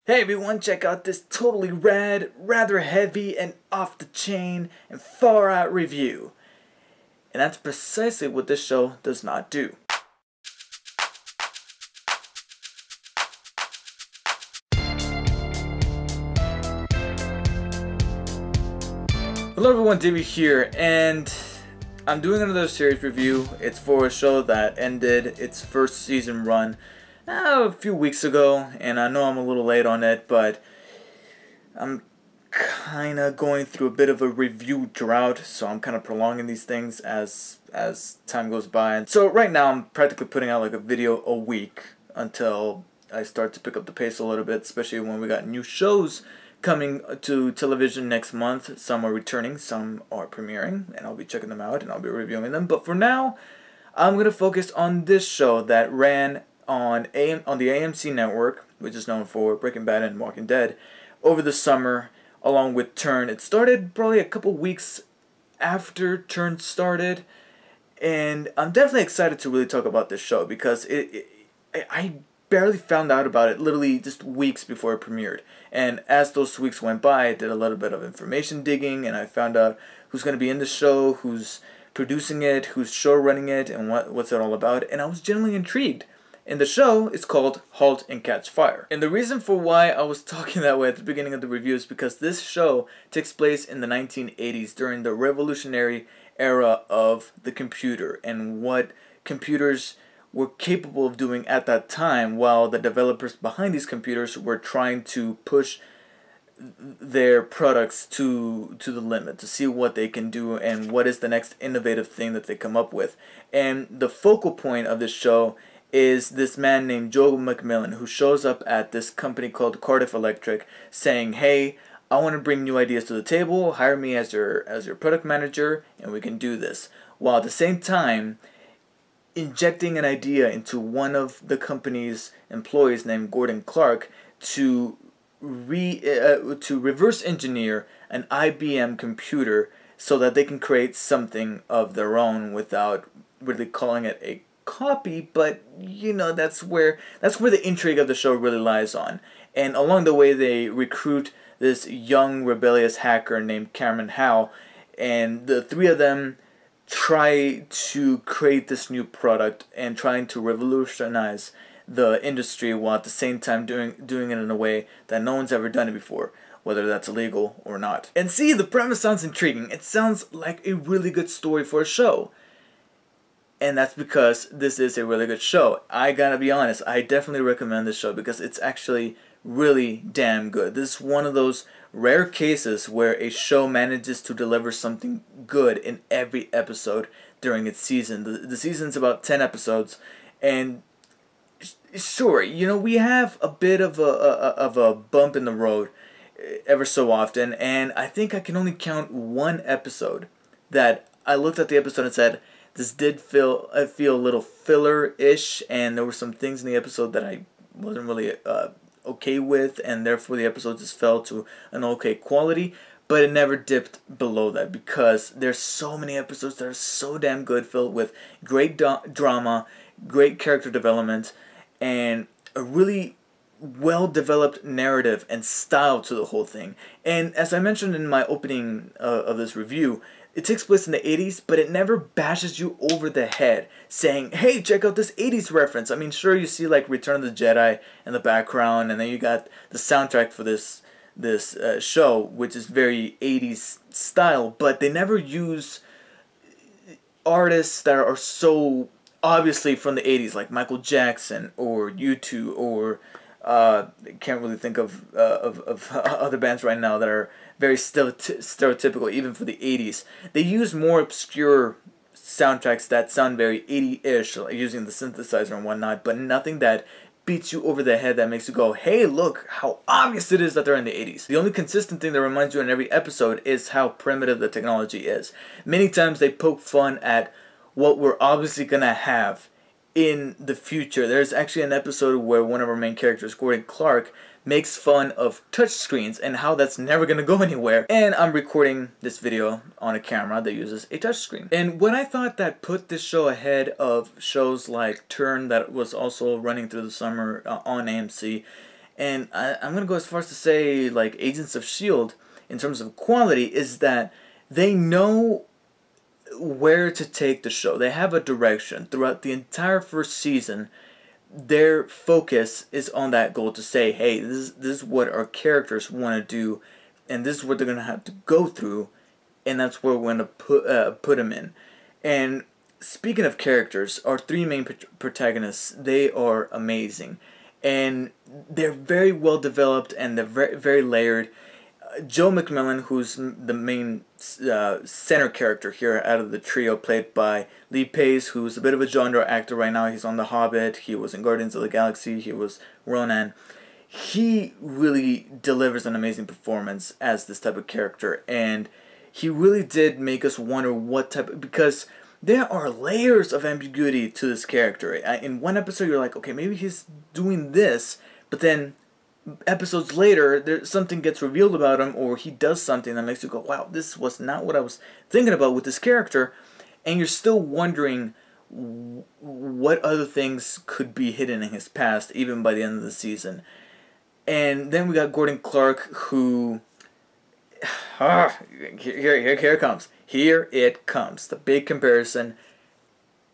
Hey everyone, check out this totally rad, rather heavy and off the chain and far out review. And that's precisely what this show does not do. Hello everyone, Davey here, and I'm doing another series review. It's for a show that ended its first season run a few weeks ago, and I know I'm a little late on it, but I'm kind of going through a bit of a review drought, so I'm kind of prolonging these things as time goes by. And so right now I'm practically putting out like a video a week until I start to pick up the pace a little bit, especially when we got new shows coming to television next month. Some are returning, some are premiering, and I'll be checking them out and I'll be reviewing them. But for now, I'm going to focus on this show that ran on the AMC network, which is known for Breaking Bad and Walking Dead, over the summer, along with Turn. It started probably a couple weeks after Turn started, and I'm definitely excited to really talk about this show because I barely found out about it literally just weeks before it premiered. And as those weeks went by, I did a little bit of information digging, and I found out who's going to be in the show, who's producing it, who's show running it, and what's it all about. And I was genuinely intrigued. And the show is called Halt and Catch Fire. And the reason for why I was talking that way at the beginning of the review is because this show takes place in the 1980s during the revolutionary era of the computer and what computers were capable of doing at that time, while the developers behind these computers were trying to push their products to the limit to see what they can do and what is the next innovative thing that they come up with. And the focal point of this show is this man named Joe McMillan, who shows up at this company called Cardiff Electric saying, hey, I want to bring new ideas to the table, hire me as your product manager, and we can do this. While at the same time injecting an idea into one of the company's employees named Gordon Clark to reverse engineer an IBM computer so that they can create something of their own without really calling it a copy. But you know, that's where the intrigue of the show really lies on. And along the way, they recruit this young rebellious hacker named Cameron Howe, and the three of them try to create this new product and trying to revolutionize the industry, while at the same time doing it in a way that no one's ever done it before, whether that's illegal or not. And see, the premise sounds intriguing. It sounds like a really good story for a show. And that's because this is a really good show. I gotta be honest, I definitely recommend this show because it's actually really damn good. This is one of those rare cases where a show manages to deliver something good in every episode during its season. The season's about 10 episodes, and sure, you know, we have a bit of a bump in the road ever so often, and I think I can only count one episode that I looked at the episode and said, this did feel a little filler-ish, and there were some things in the episode that I wasn't really okay with, and therefore the episode just fell to an okay quality. But it never dipped below that because there's so many episodes that are so damn good, filled with great drama, great character development, and a really well-developed narrative and style to the whole thing. And as I mentioned in my opening of this review, it takes place in the 80s, but it never bashes you over the head saying, hey, check out this 80s reference. I mean, sure, you see like Return of the Jedi in the background, and then you got the soundtrack for this show, which is very 80s style, but they never use artists that are so obviously from the 80s, like Michael Jackson or U2 or can't really think of other bands right now that are very stereotypical even for the 80s. They use more obscure soundtracks that sound very 80-ish, like using the synthesizer and whatnot, but nothing that beats you over the head that makes you go, hey, look how obvious it is that they're in the 80s. The only consistent thing that reminds you in every episode is how primitive the technology is. Many times they poke fun at what we're obviously gonna have in the future. There's actually an episode where one of our main characters, Gordon Clark, makes fun of touchscreens and how that's never going to go anywhere. And I'm recording this video on a camera that uses a touchscreen. And what I thought that put this show ahead of shows like Turn, that was also running through the summer on AMC, and I'm going to go as far as to say, like, Agents of S.H.I.E.L.D., in terms of quality, is that they know where to take the show. They have a direction. Throughout the entire first season, their focus is on that goal to say, hey, this is what our characters want to do, and this is what they're going to have to go through, and that's where we're going to put them in. And speaking of characters, our three main protagonists, they are amazing. And they're very well developed, and they're very, very layered. Joe McMillan, who's the main center character here out of the trio, played by Lee Pace, who's a bit of a genre actor right now. He's on The Hobbit, he was in Guardians of the Galaxy, he was Ronan. He really delivers an amazing performance as this type of character, and he really did make us wonder what type, because there are layers of ambiguity to this character. In one episode, you're like, okay, maybe he's doing this, but then episodes later, something gets revealed about him, or he does something that makes you go, wow, this was not what I was thinking about with this character, and you're still wondering what other things could be hidden in his past, even by the end of the season. And then we got Gordon Clark, who... here it comes. Here it comes. The big comparison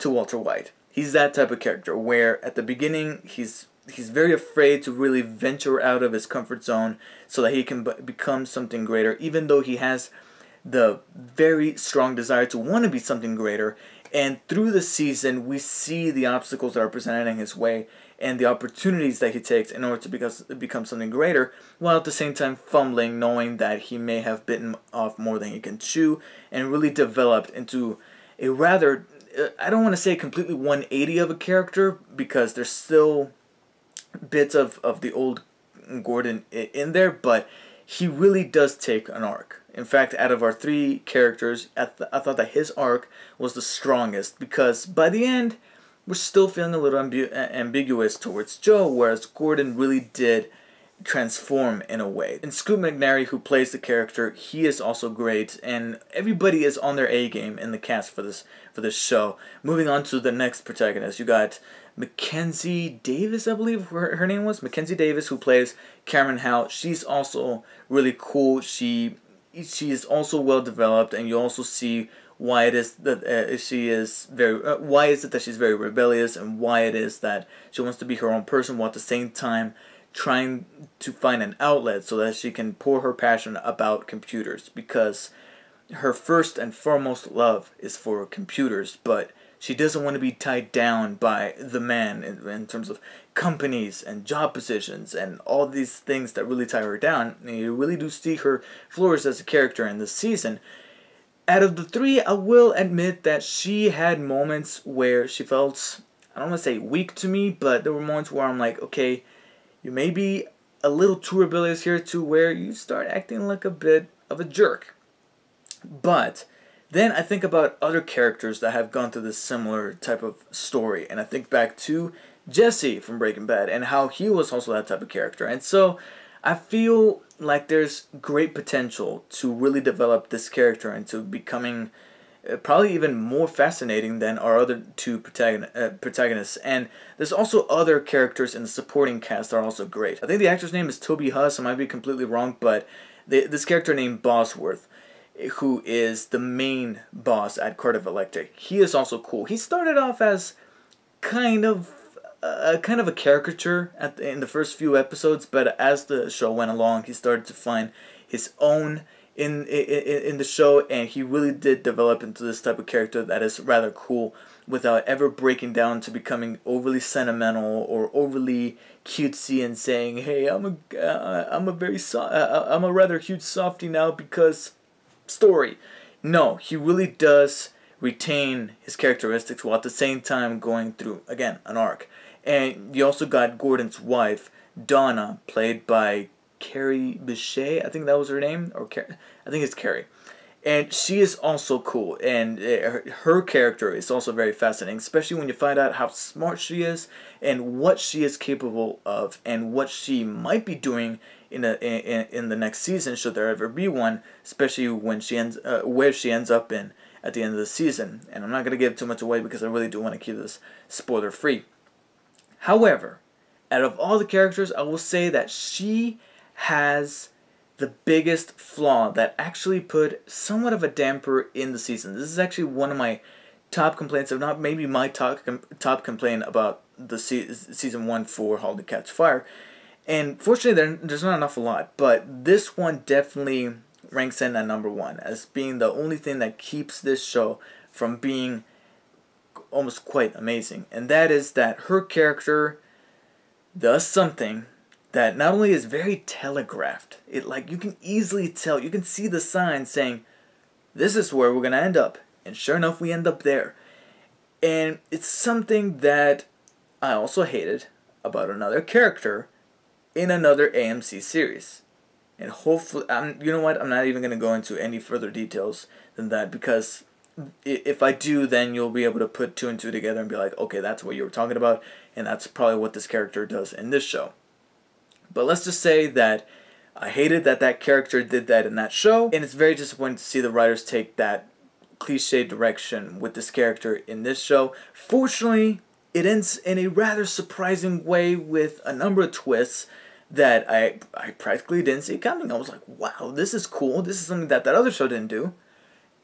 to Walter White. He's that type of character, where at the beginning, he's very afraid to really venture out of his comfort zone so that he can become something greater, even though he has the very strong desire to want to be something greater. And through the season, we see the obstacles that are presented in his way and the opportunities that he takes in order to become something greater, while at the same time fumbling, knowing that he may have bitten off more than he can chew, and really developed into a rather, I don't want to say completely 180 of a character, because there's still bits of the old Gordon in there, but he really does take an arc. In fact, out of our three characters, I thought that his arc was the strongest, because by the end, we're still feeling a little ambiguous towards Joe, whereas Gordon really did transform in a way. And Scoot McNairy, who plays the character, he is also great, and everybody is on their A game in the cast for this show. Moving on to the next protagonist, you got Mackenzie Davis, I believe her name was Mackenzie Davis, who plays Cameron Halt. She's also really cool. She is also well developed, and you also see why it is that she is very why is it that she's very rebellious, and why it is that she wants to be her own person, while at the same time trying to find an outlet so that she can pour her passion about computers, because her first and foremost love is for computers, but she doesn't want to be tied down by the man in terms of companies and job positions and all these things that really tie her down. And you really do see her flourish as a character in this season. Out of the three, I will admit that she had moments where she felt, I don't want to say weak to me, but there were moments where I'm like, okay, you may be a little too rebellious here, to where you start acting like a bit of a jerk. But then I think about other characters that have gone through this similar type of story, and I think back to Jesse from Breaking Bad and how he was also that type of character. And so I feel like there's great potential to really develop this character into becoming probably even more fascinating than our other two protagonists. And there's also other characters in the supporting cast that are also great. I think the actor's name is Toby Huss. I might be completely wrong, but this character named Bosworth, who is the main boss at Cardiff Electric, he is also cool. He started off as kind of a caricature in the first few episodes, but as the show went along, he started to find his own in the show, and he really did develop into this type of character that is rather cool, without ever breaking down to becoming overly sentimental or overly cutesy and saying, "Hey, I'm a rather huge softie now because story." No, he really does retain his characteristics, while at the same time going through, again, an arc. And you also got Gordon's wife, Donna, played by Carrie Bichet, I think that was her name, or I think it's Carrie. And she is also cool, and her character is also very fascinating, especially when you find out how smart she is and what she is capable of, and what she might be doing in the next season, should there ever be one, especially when she ends where she ends up in at the end of the season. And I'm not going to give too much away, because I really do want to keep this spoiler free. However, out of all the characters, I will say that she has the biggest flaw that actually put somewhat of a damper in the season. This is actually one of my top complaints, if not maybe my top complaint about the season 1 for Halt, Catch Fire. And fortunately, there's not an awful lot, but this one definitely ranks in at number 1 as being the only thing that keeps this show from being almost quite amazing. And that is that her character does something that not only is very telegraphed, it, like, you can easily tell, you can see the sign saying, this is where we're going to end up. And sure enough, we end up there. And it's something that I also hated about another character in another AMC series. And hopefully, you know what, I'm not even going to go into any further details than that, because if I do, then you'll be able to put 2 and 2 together and be like, okay, that's what you were talking about, and that's probably what this character does in this show. But let's just say that I hated that that character did that in that show, and it's very disappointing to see the writers take that cliche direction with this character in this show. Fortunately, it ends in a rather surprising way with a number of twists that I practically didn't see coming. I was like, wow, this is cool. This is something that other show didn't do.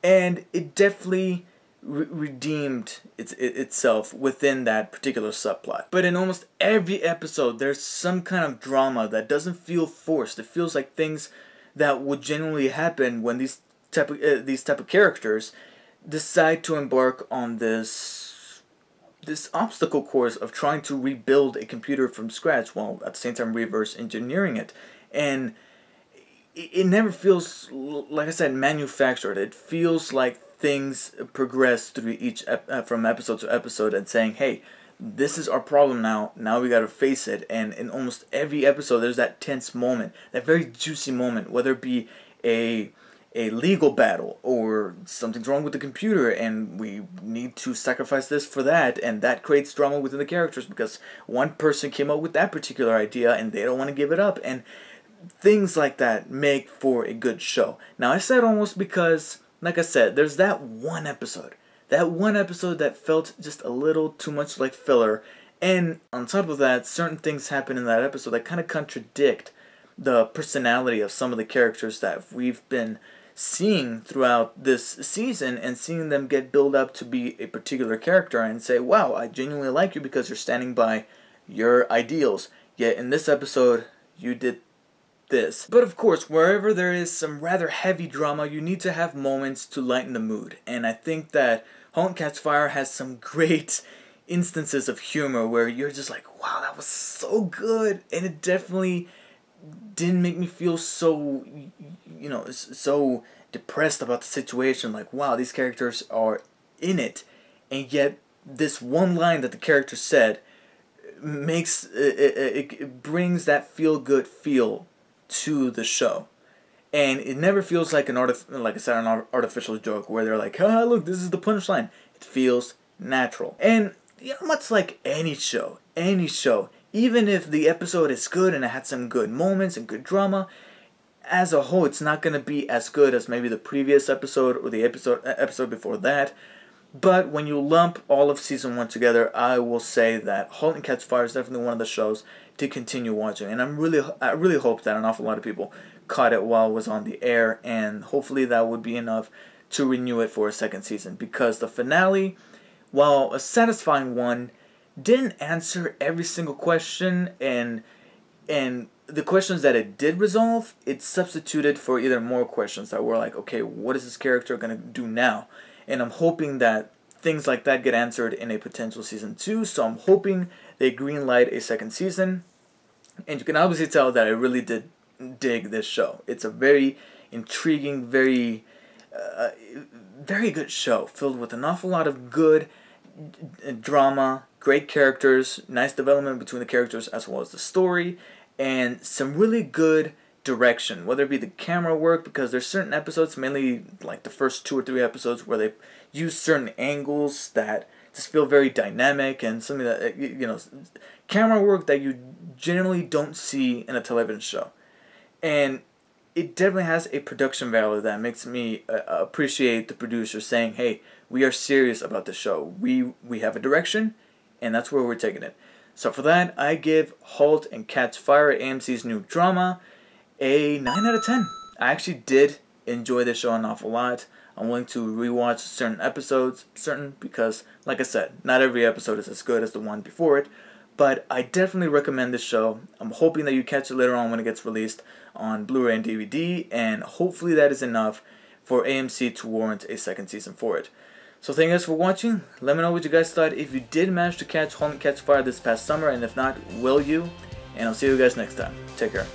And it definitely redeemed itself within that particular subplot. But in almost every episode, there's some kind of drama that doesn't feel forced. It feels like things that would genuinely happen when these type of characters decide to embark on this obstacle course of trying to rebuild a computer from scratch while at the same time reverse engineering it. And it never feels, like I said, manufactured. It feels like things progress through each from episode to episode and saying, hey, this is our problem now we got to face it. And in almost every episode there's that tense moment, that very juicy moment, whether it be a legal battle or something's wrong with the computer and we need to sacrifice this for that, and that creates drama within the characters because one person came up with that particular idea and they don't want to give it up, and things like that make for a good show. Now, I said almost because, like I said, there's that one episode that felt just a little too much like filler, and on top of that, certain things happen in that episode that kind of contradict the personality of some of the characters that we've been seeing throughout this season, and seeing them get built up to be a particular character and say, wow, I genuinely like you because you're standing by your ideals, yet in this episode you did this. But of course, wherever there is some rather heavy drama, you need to have moments to lighten the mood. And I think that Halt, Catch Fire has some great instances of humor where you're just like, wow, that was so good. And it definitely didn't make me feel so, so depressed about the situation. Like, wow, these characters are in it. And yet, this one line that the character said makes, it brings that feel-good feel to the show, and it never feels like an artificial joke where they're like, "Ah, look, this is the punchline." It feels natural, and much like any show, even if the episode is good and it had some good moments and good drama, as a whole, it's not going to be as good as maybe the previous episode or the episode before that. But when you lump all of season 1 together, I will say that Halt and Catch Fire is definitely one of the shows to continue watching. And I really hope that an awful lot of people caught it while it was on the air, and hopefully that would be enough to renew it for a second season. Because the finale, while a satisfying one, didn't answer every single question, and the questions that it did resolve, it substituted for either more questions that were like, okay, what is this character going to do now? And I'm hoping that things like that get answered in a potential season 2. So I'm hoping they greenlight a second season. And you can obviously tell that I really did dig this show. It's a very intriguing, very good show, filled with an awful lot of good drama, great characters, nice development between the characters as well as the story, and some really good direction, whether it be the camera work, because there's certain episodes, mainly like the first 2 or 3 episodes, where they use certain angles that just feel very dynamic, and something that, camera work that you generally don't see in a television show. And it definitely has a production value that makes me appreciate the producer saying, hey, we are serious about the show. We have a direction, and that's where we're taking it. So for that, I give Halt and Catch Fire, AMC's new drama, a 9 out of 10. I actually did enjoy this show an awful lot. I'm willing to rewatch certain episodes, because, like I said, not every episode is as good as the one before it, but I definitely recommend this show. I'm hoping that you catch it later on when it gets released on Blu-ray and DVD, and hopefully that is enough for AMC to warrant a second season for it. So thank you guys for watching. Let me know what you guys thought if you did manage to catch Halt and Catch Fire this past summer, and if not, will you? And I'll see you guys next time. Take care.